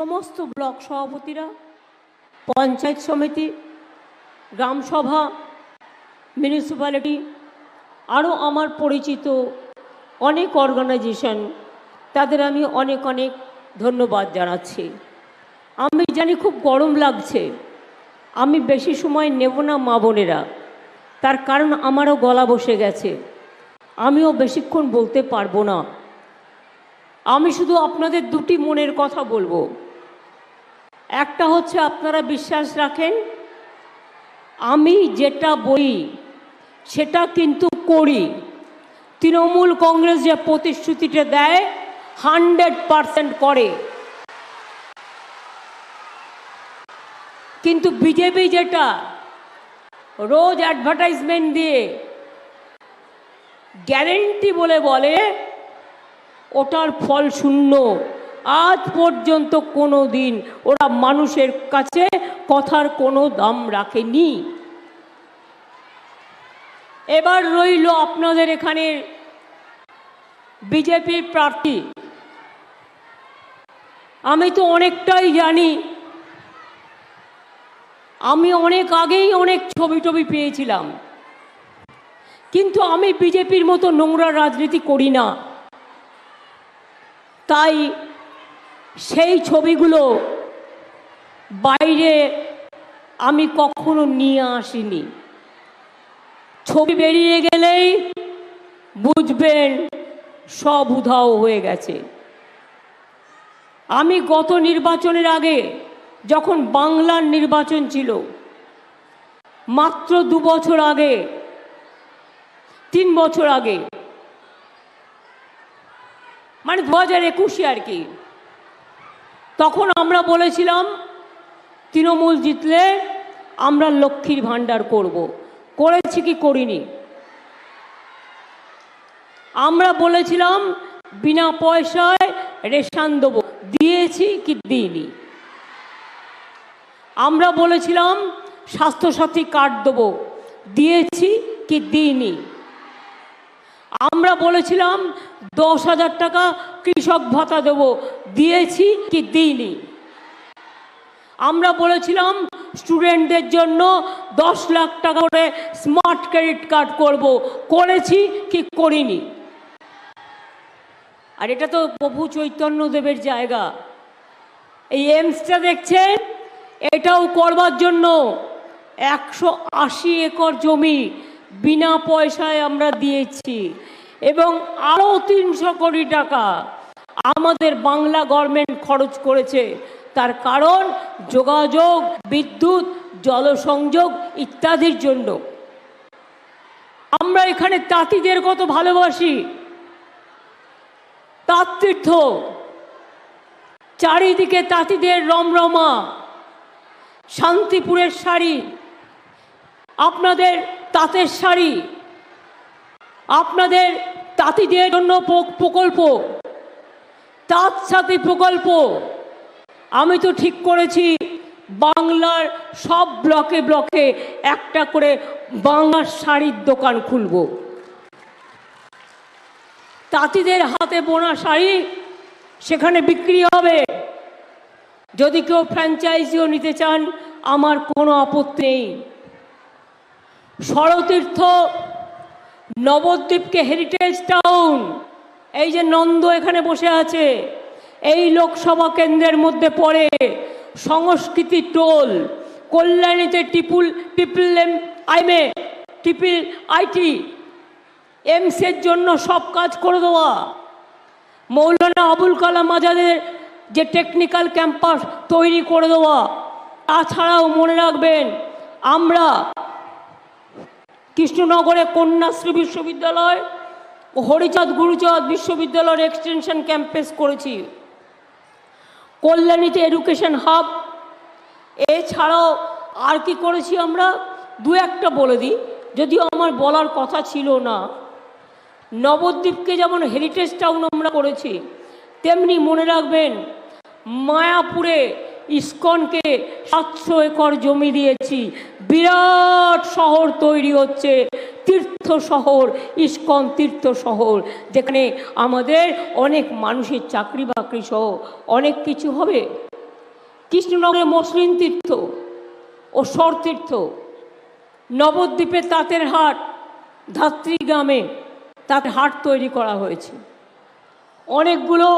সমস্ত ব্লক সভাপতিরা, পঞ্চায়েত সমিতি, গ্রামসভা, মিউনিসিপ্যালিটি, আরও আমার পরিচিত অনেক অর্গানাইজেশন, তাদের আমি অনেক অনেক ধন্যবাদ জানাচ্ছি। আমি জানি খুব গরম লাগছে, আমি বেশি সময় নেব না মা বোনেরা, তার কারণ আমারও গলা বসে গেছে, আমিও বেশিক্ষণ বলতে পারবো না। আমি শুধু আপনাদের দুটি মনের কথা বলবো। একটা হচ্ছে, আপনারা বিশ্বাস রাখেন আমি যেটা বলি সেটা কিন্তু করি। তৃণমূল কংগ্রেস যে প্রতিশ্রুতিটা দেয় 100% করে, কিন্তু বিজেপি যেটা রোজ অ্যাডভার্টাইজমেন্ট দিয়ে গ্যারেন্টি বলে ওটার ফল শূন্য। আজ পর্যন্ত কোনো দিন ওরা মানুষের কাছে কথার কোনো দাম রাখেনি। এবার রইল আপনাদের এখানে বিজেপির প্রার্থী। আমি তো অনেকটাই জানি, আমি অনেক আগেই অনেক ছবি টবি পেয়েছিলাম, কিন্তু আমি বিজেপির মতো নোংরা রাজনীতি করি না, তাই সেই ছবিগুলো বাইরে আমি কখনো নিয়ে আসিনি। ছবি বেরিয়ে গেলেই বুঝবেন সব উধাও হয়ে গেছে। আমি গত নির্বাচনের আগে, যখন বাংলার নির্বাচন ছিল, মাত্র 2 বছর আগে, 3 বছর আগে, মানে 2021 আর কি, তখন আমরা বলেছিলাম তৃণমূল জিতলে আমরা লক্ষ্মীর ভাণ্ডার করব। করেছি কি করিনি? আমরা বলেছিলাম বিনা পয়সায় রেশন দেব, দিয়েছি কি দিইনি? আমরা বলেছিলাম স্বাস্থ্যসাথী কার্ড দেব, দিয়েছি কি দিইনি? আমরা বলেছিলাম 10,000 টাকা কৃষক ভাতা দেব, দিয়েছি কি দিইনি? আমরা বলেছিলাম স্টুডেন্টদের জন্য 10 লাখ টাকা করে স্মার্ট ক্রেডিট কার্ড করব, করেছি কি করিনি? আর এটা তো প্রভু চৈতন্যদেবের জায়গা। এই এমসটা দেখছেন, এটাও করবার জন্য 180 একর জমি বিনা পয়সায় আমরা দিয়েছি, এবং আরও 300 কোটি টাকা আমাদের বাংলা গভর্নমেন্ট খরচ করেছে। তার কারণ যোগাযোগ, বিদ্যুৎ, জলসংযোগ ইত্যাদির জন্য। আমরা এখানে তাঁতিদের কত ভালোবাসি, তাঁততীর্থ, চারিদিকে তাঁতিদের রমরমা, শান্তিপুরের শাড়ি, আপনাদের তাঁতের শাড়ি, আপনাদের তাঁতিদের জন্য প্রকল্প, তাঁত সাথী প্রকল্প। আমি তো ঠিক করেছি বাংলার সব ব্লকে ব্লকে একটা করে বাংলার শাড়ির দোকান খুলব। তাঁতিদের হাতে বোনা শাড়ি সেখানে বিক্রি হবে। যদি কেউ ফ্র্যাঞ্চাইজিও নিতে চান, আমার কোনো আপত্তি নেই। ষড়তীর্থ নবদ্বীপকে হেরিটেজ টাউন, এই যে নন্দ এখানে বসে আছে, এই লোকসভা কেন্দ্রের মধ্যে পড়ে। সংস্কৃতি টোল, কল্যাণীতে ট্রিপল আইটি, এমসের জন্য সব কাজ করে দেওয়া। মৌলানা আবুল কালাম আজাদের যে টেকনিক্যাল ক্যাম্পাস তৈরি করে দেওয়া। তাছাড়াও মনে রাখবেন, আমরা কৃষ্ণনগরে কন্যাশ্রী বিশ্ববিদ্যালয় ও হরিচাঁদ গুরুচাঁদ বিশ্ববিদ্যালয়ের এক্সটেনশন ক্যাম্পাস করেছি। কল্যাণীতে এডুকেশন হাব। এছাড়াও আর কি করেছি আমরা, 2-1টা বলে দিই, যদিও আমার বলার কথা ছিল না। নবদ্বীপকে যেমন হেরিটেজ টাউন আমরা করেছি, তেমনি মনে রাখবেন মায়াপুরে ইস্কনকে 700 একর জমি দিয়েছি। বিরাট শহর তৈরি হচ্ছে, তীর্থ শহর, ইস্কন তীর্থ শহর, যেখানে আমাদের অনেক মানুষের চাকরি বাকরি সহ অনেক কিছু হবে। কৃষ্ণনগরে মসলিন তীর্থ ও স্বরতীর্থ, নবদ্বীপে তাঁতের হাট, ধাত্রী গ্রামে তাঁতের হাট তৈরি করা হয়েছে। অনেকগুলো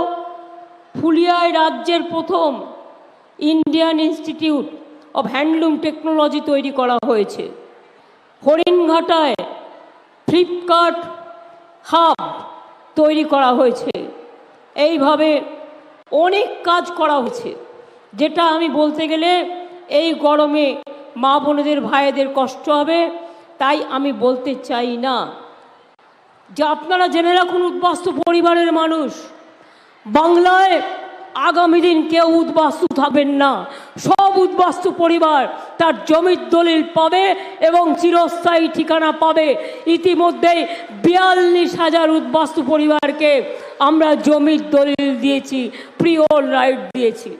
ফুলিয়ায় রাজ্যের প্রথম Indian institute of handloom technology তৈরি করা হয়েছে। হরিণঘাটায় ফ্লিপকার্ট হাব তৈরি করা হয়েছে। এইভাবে অনেক কাজ করা হয়েছে, যেটা আমি বলতে গেলে এই গরমে মা বোনেদের ভাইদের কষ্ট হবে, তাই আমি বলতে চাই না। যে আপনারা জেনে রাখুন, উদ্বাস্তু পরিবারের মানুষ, বাংলায় আগামী দিন কেউ উদ্বাস্তু থাকবেন না। সব উদ্বাস্তু পরিবার তার জমির দলিল পাবে এবং চিরস্থায়ী ঠিকানা পাবে। ইতিমধ্যেই 42,000 উদ্বাস্তু পরিবারকে আমরা জমির দলিল দিয়েছি, প্রিওর রাইট দিয়েছি।